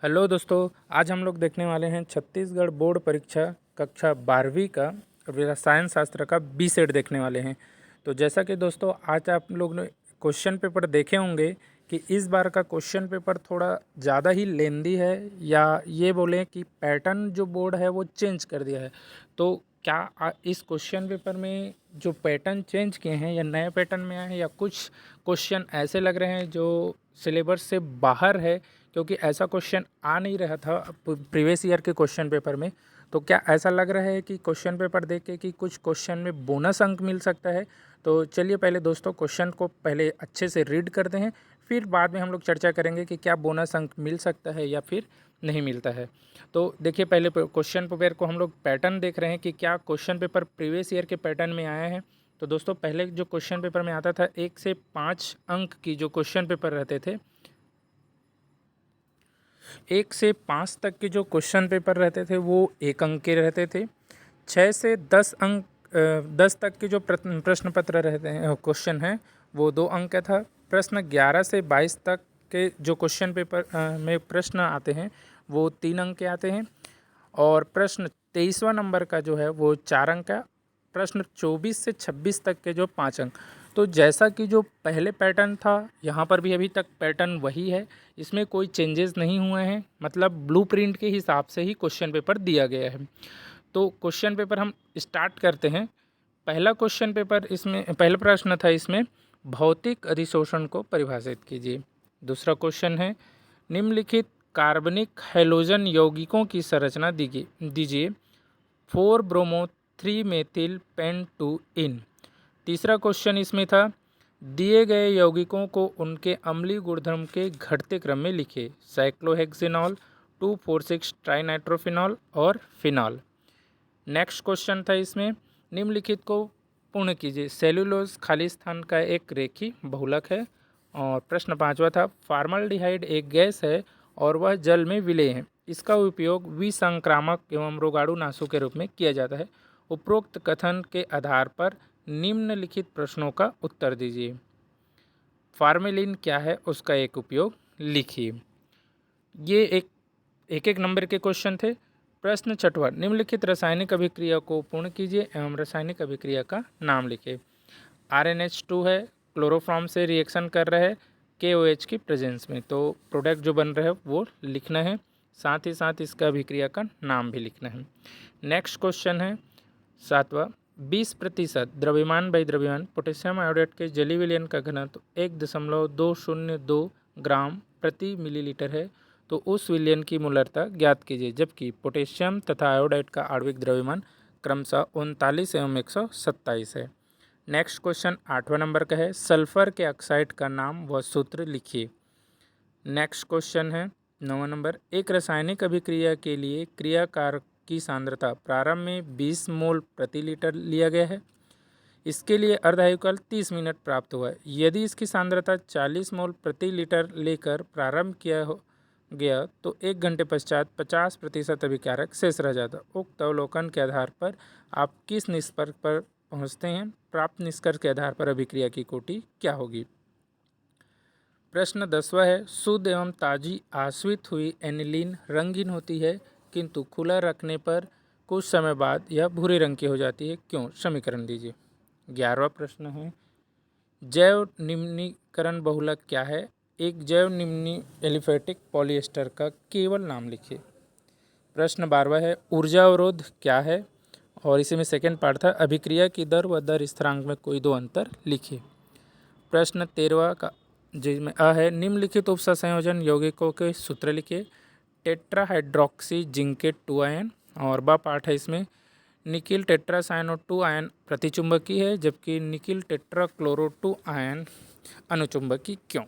Hello दोस्तों, आज हम लोग देखने वाले हैं छत्तीसगढ़ बोर्ड परीक्षा कक्षा 12वीं का रसायन शास्त्र का बी सेट देखने वाले हैं। तो जैसा कि दोस्तों आज आप लोग ने क्वेश्चन पेपर देखे होंगे कि इस बार का क्वेश्चन पेपर थोड़ा ज़्यादा ही लेंदी है, या ये बोलें कि पैटर्न जो बोर्ड है वो चेंज कर दिया है। तो क्या इस क्वेश्चन पेपर में जो पैटर्न चेंज किए हैं या नए पैटर्न में आए हैं, या कुछ क्वेश्चन ऐसे लग रहे हैं जो सिलेबस से बाहर है, क्योंकि ऐसा क्वेश्चन आ नहीं रहा था प्रीवियस ईयर के क्वेश्चन पेपर में। तो क्या ऐसा लग रहा है कि क्वेश्चन पेपर देख के कि कुछ क्वेश्चन में बोनस अंक मिल सकता है? तो चलिए पहले दोस्तों क्वेश्चन को पहले अच्छे से रीड करते हैं, फिर बाद में हम लोग चर्चा करेंगे कि क्या बोनस अंक मिल सकता है या फिर नहीं मिलता है। तो देखिए, पहले क्वेश्चन पेपर को हम लोग पैटर्न देख रहे हैं कि क्या क्वेश्चन पेपर प्रीवियस ईयर के पैटर्न में आया है। तो दोस्तों पहले जो क्वेश्चन पेपर में आता था 1 से 5 अंक की जो क्वेश्चन पेपर रहते थे, 1 से 5 तक के जो क्वेश्चन पेपर रहते थे वो 1 अंक के रहते थे। 6 से 10 अंक 10 तक के जो प्रश्न पत्र रहते हैं, क्वेश्चन हैं, वो 2 अंक का था। प्रश्न 11 से 22 तक के जो क्वेश्चन पेपर में प्रश्न आते हैं वो 3 अंक के आते हैं। और प्रश्न 23वां नंबर का जो है वो 4 अंक का। प्रश्न 24 से 26 तक के जो 5 अंक। तो जैसा कि जो पहले पैटर्न था, यहाँ पर भी अभी तक पैटर्न वही है, इसमें कोई चेंजेस नहीं हुए हैं। मतलब ब्लूप्रिंट के हिसाब से ही क्वेश्चन पेपर दिया गया है। तो क्वेश्चन पेपर हम स्टार्ट करते हैं। पहला क्वेश्चन पेपर इसमें, पहला प्रश्न था इसमें, भौतिक अधिशोषण को परिभाषित कीजिए। दूसरा क्वेश्चन है, निम्नलिखित कार्बनिक हैलोजन यौगिकों की संरचना दीजिए 4 ब्रोमो 3 मेथिल पेन 2 इन। तीसरा क्वेश्चन इसमें था, दिए गए यौगिकों को उनके अम्लीय गुणधर्म के घटते क्रम में लिखिए। साइक्लोहेक्सेनॉल, 2,4,6 ट्राइनाइट्रोफिनॉल और फिनॉल। नेक्स्ट क्वेश्चन था इसमें, निम्नलिखित को पूर्ण कीजिए। सेलुलोज खाली स्थान का एक रेखी बहुलक है। और प्रश्न 5वां था, फार्मल्डिहाइड एक गैस है और वह जल में विलेय है। इसका उपयोग विसंक्रामक एवं रोगाणुनाशक के रूप में किया जाता है। उपरोक्त कथन के आधार पर निम्नलिखित प्रश्नों का उत्तर दीजिए। फार्मेलिन क्या है, उसका एक उपयोग लिखिए। ये एक नंबर के क्वेश्चन थे। प्रश्न 6वां, निम्नलिखित रासायनिक अभिक्रिया को पूर्ण कीजिए एवं रासायनिक अभिक्रिया का नाम लिखिए। RNH2 है, क्लोरोफॉर्म से रिएक्शन कर रहा है KOH की प्रेजेंस में। तो प्रोडक्ट जो बन रहा है वो लिखना है, साथ ही साथ इसका अभिक्रिया का नाम भी लिखना है। नेक्स्ट क्वेश्चन है 7वां, 20% द्रव्यमान बाई द्रव्यमान पोटेशियम आयोडेट के जलीय विलयन का घनत्व 1.202 ग्राम प्रति मिलीलीटर है। तो उस विलयन की मूलरता ज्ञात कीजिए, जबकि पोटेशियम तथा आयोडाइड का आणविक द्रव्यमान क्रमशः 39 एवं 127 है। नेक्स्ट क्वेश्चन 8वां नंबर का है, सल्फर के ऑक्साइड का नाम व सूत्र लिखिए। नेक्स्ट क्वेश्चन है 9वां नंबर, एक रासायनिक अभिक्रिया के लिए क्रियाकार की सांद्रता प्रारंभ में 20 मोल प्रति लीटर लिया गया है। इसके लिए अर्धायुकाल 30 मिनट प्राप्त हुआ है। यदि इसकी सांद्रता 40 मोल प्रति लीटर लेकर प्रारंभ किया गया तो 1 घंटे पश्चात 50% अभिकारक शेष रह जाता। उक्त अवलोकन के आधार पर आप किस निष्कर्ष पर पहुँचते हैं? प्राप्त निष्कर्ष के आधार पर अभिक्रिया की कोटि क्या होगी? प्रश्न 10वां है, शुद्ध एवं ताजी आश्वित हुई एनिलीन रंगीन होती है, किंतु खुला रखने पर कुछ समय बाद यह भूरे रंग की हो जाती है, क्यों? समीकरण दीजिए। 11वां प्रश्न है, जैव निम्नीकरण बहुलक क्या है? एक जैव निम्नी एलिफेटिक पॉलिएस्टर का केवल नाम लिखिए। प्रश्न 12वां है, ऊर्जा अवरोध क्या है? और इसी में सेकेंड पार्ट था, अभिक्रिया की दर व दर स्थिरांक में कोई दो अंतर लिखिए। प्रश्न 13वां का जिसमें अ है, निम्नलिखित उपसंयोजन यौगिकों के सूत्र लिखिए। टेट्राहाइड्रोक्सी जिंकेट 2 आयन। और ब पार्ट है इसमें, निकिल टेट्रासाइनो 2 आयन प्रतिचुंबकी है, जबकि निकिल टेट्राक्लोरो 2 आयन अनुचुंबकी, क्यों?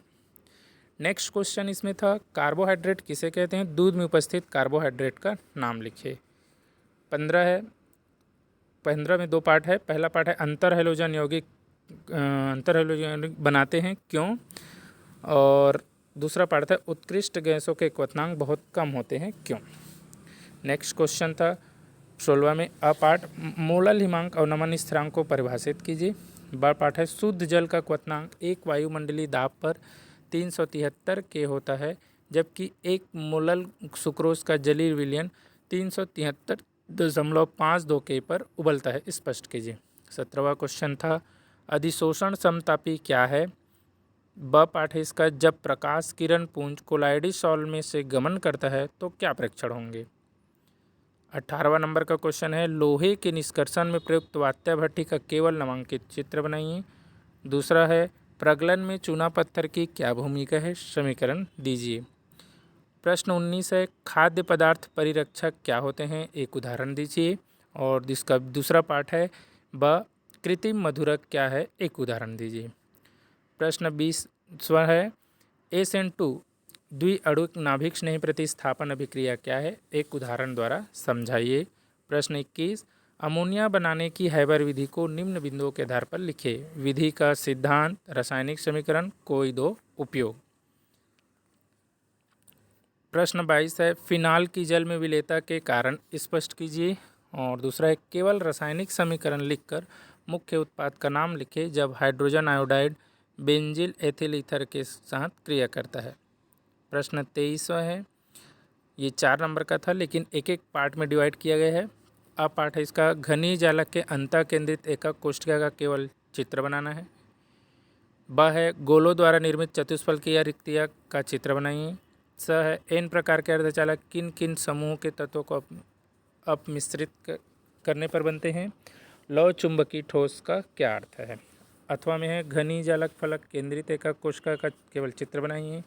नेक्स्ट क्वेश्चन इसमें था, कार्बोहाइड्रेट किसे कहते हैं? दूध में उपस्थित कार्बोहाइड्रेट का नाम लिखिए। 15 है, 15 में 2 पार्ट है। पहला पार्ट है, अंतर हैलोजन यौगिक बनाते हैं, क्यों? और दूसरा पार्ट था, उत्कृष्ट गैसों के क्वथनांक बहुत कम होते हैं, क्यों? नेक्स्ट क्वेश्चन था 16वां में अ पार्ट, मोलल हिमांक अवनमन स्थिरांक को परिभाषित कीजिए। ब पार्ट है, शुद्ध जल का क्वथनांक एक वायुमंडलीय दाब पर 373 के होता है, जबकि 1 मोलल सुक्रोज का जलीय विलयन 373.52 K पर उबलता है, स्पष्ट कीजिए। 17वां क्वेश्चन था अधिशोषण समतापी क्या है। ब पाठ है इसका, जब प्रकाश किरण पुंज कोलाइडसॉल में से गमन करता है तो क्या प्रेक्षण होंगे। 18वां नंबर का क्वेश्चन है लोहे के निष्कर्षण में प्रयुक्त वात्या भट्ठी का केवल नामांकित चित्र बनाइए। दूसरा है प्रगलन में चूना पत्थर की क्या भूमिका है, समीकरण दीजिए। प्रश्न 19 है खाद्य पदार्थ परिरक्षक क्या होते हैं, एक उदाहरण दीजिए। और इसका दूसरा पाठ है ब कृत्रिम मधुरक क्या है, एक उदाहरण दीजिए। प्रश्न 20वां है SN2 द्विअणुक नाभिक स्नेह प्रतिस्थापन अभिक्रिया क्या है, एक उदाहरण द्वारा समझाइए। प्रश्न 21 अमोनिया बनाने की हैबर विधि को निम्न बिंदुओं के आधार पर लिखे। विधि का सिद्धांत, रासायनिक समीकरण, कोई दो उपयोग। प्रश्न 22 है फिनाल की जल में विलेयता के कारण स्पष्ट कीजिए। और दूसरा है केवल रासायनिक समीकरण लिखकर मुख्य उत्पाद का नाम लिखे जब hydrogen iodide benzyl ethyl ether के साथ क्रिया करता है। प्रश्न 23वां है, ये 4 नंबर का था लेकिन एक एक पार्ट में डिवाइड किया गया है। अब पार्ट है इसका घनी जालक के अंतः केंद्रित एकक कोष्ठिका का केवल चित्र बनाना है। ब है गोलों द्वारा निर्मित चतुष्फल की या रिक्तिया का चित्र बनाइए। स है एन प्रकार के अर्धचालक किन किन समूह के तत्वों को अपमिश्रित करने पर बनते हैं। लौ चुंबकी ठोस का क्या अर्थ है। अथवा में है घनी जालक फलक केंद्रित एकक कोशिका का केवल चित्र बनाइए।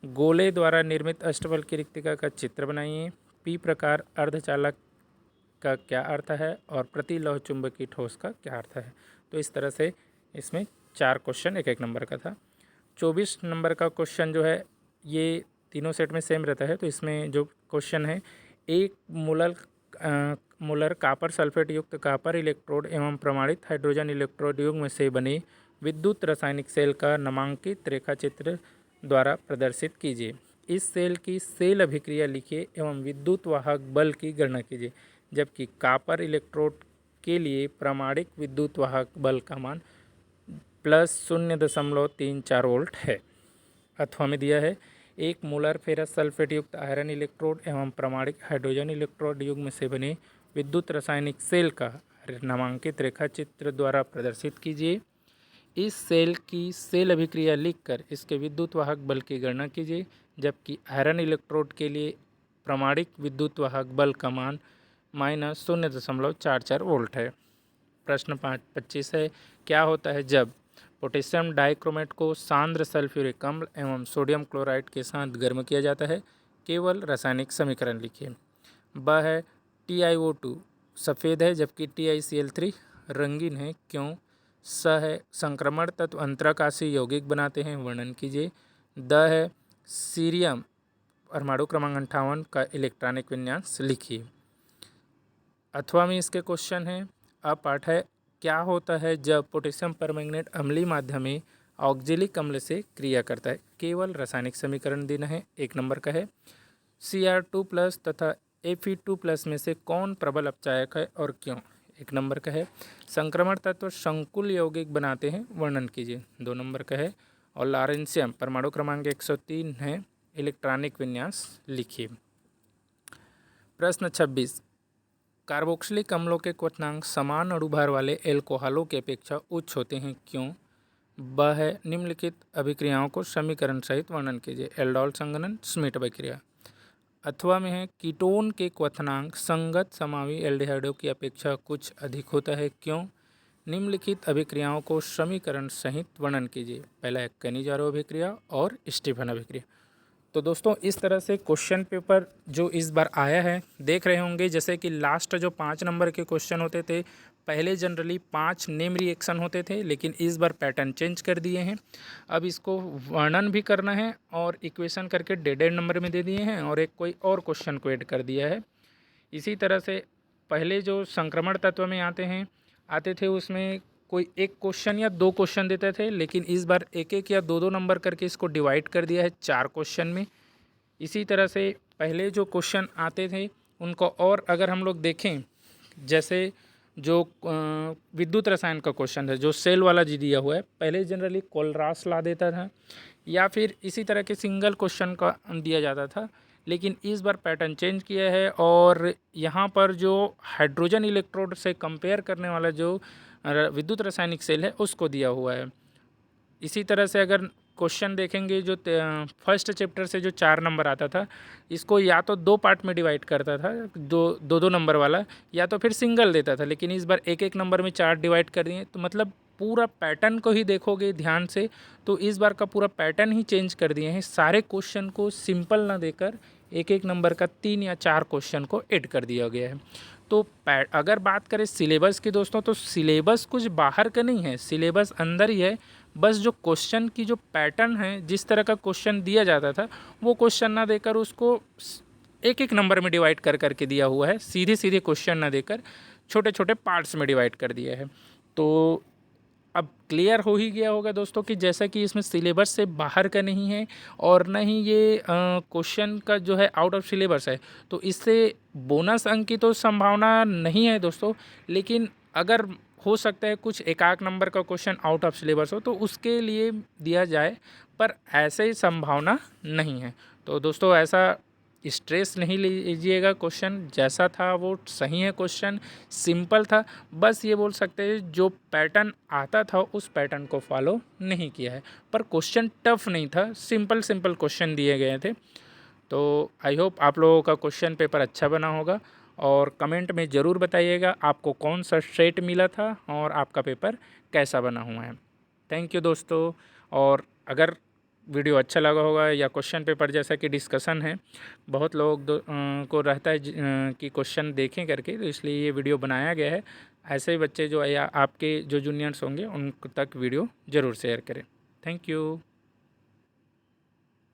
गोले द्वारा निर्मित अष्टफल की रिक्तिका का चित्र बनाइए। पी प्रकार अर्धचालक का क्या अर्थ है और प्रति लौह चुंबकी ठोस का क्या अर्थ है। तो इस तरह से इसमें 4 क्वेश्चन एक एक नंबर का था। 24 नंबर का क्वेश्चन जो है ये तीनों सेट में सेम रहता है। तो इसमें जो क्वेश्चन है एक मोलर कापर सल्फेट युक्त कापर इलेक्ट्रोड एवं प्रमाणित हाइड्रोजन इलेक्ट्रोड युग्म से बने विद्युत रासायनिक सेल का नामांकित रेखाचित्र द्वारा प्रदर्शित कीजिए। इस सेल की सेल अभिक्रिया लिखिए एवं विद्युत वाहक बल की गणना कीजिए। जबकि कापर इलेक्ट्रोड के लिए प्रामाणिक विद्युत वाहक बल का मान +0.34 वोल्ट है। अथवा में दिया है एक मोलर फेरस सल्फेट युक्त आयरन इलेक्ट्रोड एवं प्रामाणिक हाइड्रोजन इलेक्ट्रोड युग्म से बने विद्युत रासायनिक सेल का नामांकित रेखाचित्र द्वारा प्रदर्शित कीजिए। इस सेल की सेल अभिक्रिया लिखकर इसके विद्युत वाहक बल की गणना कीजिए। जबकि आयरन इलेक्ट्रोड के लिए प्रामाणिक विद्युत वाहक बल का मान -0.44 वोल्ट है। प्रश्न 25 है क्या होता है जब पोटेशियम डाइक्रोमेट को सांद्र सल्फ्यूरिक अम्ल एवं सोडियम क्लोराइड के साथ गर्म किया जाता है, केवल रासायनिक समीकरण लिखिए। ब है TiO2 सफ़ेद है जबकि TiCl3 रंगीन है, क्यों। स है संक्रमण तत्व अंतराकाशीय यौगिक बनाते हैं, वर्णन कीजिए। द है सीरियम परमाणु क्रमांक 58 का इलेक्ट्रॉनिक विन्यास लिखिए। अथवा में इसके क्वेश्चन है। अब पाठ है क्या होता है जब पोटेशियम परमैंगनेट अम्लीय माध्यम में ऑक्जेलिक अम्ल से क्रिया करता है, केवल रासायनिक समीकरण देना है। 1 नंबर का है Cr2+ तथा Fe2+ में से कौन प्रबल अपचायक है और क्यों। 1 नंबर का है संक्रमण तत्व संकुल यौगिक बनाते हैं, वर्णन कीजिए। 2 नंबर का है और लॉरेंशियम परमाणु क्रमांक 103 है, इलेक्ट्रॉनिक विन्यास लिखिए। प्रश्न 26 कार्बोक्सिलिक अम्लों के क्वथनांक समान अणुभार वाले एल्कोहलों की अपेक्षा उच्च होते हैं, क्यों। ब है निम्नलिखित अभिक्रियाओं को समीकरण सहित वर्णन कीजिए। एल्डोल संघनन, स्मिट अभिक्रिया। अथवा में है कीटोन के क्वथनांक संगत समावी एल्डिहाइडों की अपेक्षा कुछ अधिक होता है, क्यों। निम्नलिखित अभिक्रियाओं को समीकरण सहित वर्णन कीजिए। पहला है कनिजारो अभिक्रिया और स्टीफन अभिक्रिया। तो दोस्तों इस तरह से क्वेश्चन पेपर जो इस बार आया है देख रहे होंगे, जैसे कि लास्ट जो 5 नंबर के क्वेश्चन होते थे पहले जनरली 5 नेम रिएक्शन होते थे, लेकिन इस बार पैटर्न चेंज कर दिए हैं। अब इसको वर्णन भी करना है और इक्वेशन करके 1.5 नंबर में दे दिए हैं और एक कोई और क्वेश्चन को ऐड कर दिया है। इसी तरह से पहले जो संक्रमण तत्व में आते थे उसमें कोई एक क्वेश्चन या 2 क्वेश्चन देते थे, लेकिन इस बार 1-1 या 2-2 नंबर करके इसको डिवाइड कर दिया है 4 क्वेश्चन में। इसी तरह से पहले जो क्वेश्चन आते थे उनको और अगर हम लोग देखें, जैसे जो विद्युत रसायन का क्वेश्चन है जो सेल वाला जी दिया हुआ है, पहले जनरली कोलरास ला देता था या फिर इसी तरह के सिंगल क्वेश्चन का दिया जाता था। लेकिन इस बार पैटर्न चेंज किया है और यहाँ पर जो हाइड्रोजन इलेक्ट्रोड से कंपेयर करने वाला जो विद्युत रासायनिक सेल है उसको दिया हुआ है। इसी तरह से अगर क्वेश्चन देखेंगे जो फर्स्ट चैप्टर से जो 4 नंबर आता था, इसको या तो 2 पार्ट में डिवाइड करता था, दो नंबर वाला, या तो फिर सिंगल देता था। लेकिन इस बार एक नंबर में 4 डिवाइड कर दिए, तो मतलब पूरा पैटर्न को ही देखोगे ध्यान से तो इस बार का पूरा पैटर्न ही चेंज कर दिए हैं। सारे क्वेश्चन को सिंपल ना देकर एक नंबर का 3 या 4 क्वेश्चन को ऐड कर दिया गया है। तो अगर बात करें सिलेबस की दोस्तों, तो सिलेबस कुछ बाहर का नहीं है, सिलेबस अंदर ही है। बस जो क्वेश्चन की जो पैटर्न है, जिस तरह का क्वेश्चन दिया जाता था, वो क्वेश्चन ना देकर उसको एक नंबर में डिवाइड कर करके दिया हुआ है। सीधे सीधे क्वेश्चन ना देकर छोटे छोटे पार्ट्स में डिवाइड कर दिया है। तो अब क्लियर हो ही गया होगा दोस्तों कि जैसा कि इसमें सिलेबस से बाहर का नहीं है और न ही ये क्वेश्चन का जो है आउट ऑफ सिलेबस है, तो इससे बोनस अंक की तो संभावना नहीं है दोस्तों। लेकिन अगर हो सकता है कुछ एकाक नंबर का क्वेश्चन आउट ऑफ सिलेबस हो तो उसके लिए दिया जाए, पर ऐसे ही संभावना नहीं है। तो दोस्तों ऐसा स्ट्रेस नहीं लीजिएगा, क्वेश्चन जैसा था वो सही है, क्वेश्चन सिंपल था। बस ये बोल सकते हैं जो पैटर्न आता था उस पैटर्न को फॉलो नहीं किया है, पर क्वेश्चन टफ नहीं था, सिंपल सिंपल क्वेश्चन दिए गए थे। तो आई होप आप लोगों का क्वेश्चन पेपर अच्छा बना होगा और कमेंट में ज़रूर बताइएगा आपको कौन सा सेट मिला था और आपका पेपर कैसा बना हुआ है। थैंक यू दोस्तों। और अगर वीडियो अच्छा लगा होगा या क्वेश्चन पेपर जैसा कि डिस्कशन है, बहुत लोग को रहता है कि क्वेश्चन देखें करके, तो इसलिए ये वीडियो बनाया गया है। ऐसे ही बच्चे जो या आपके जो जूनियर्स होंगे उन तक वीडियो ज़रूर शेयर करें। Thank you.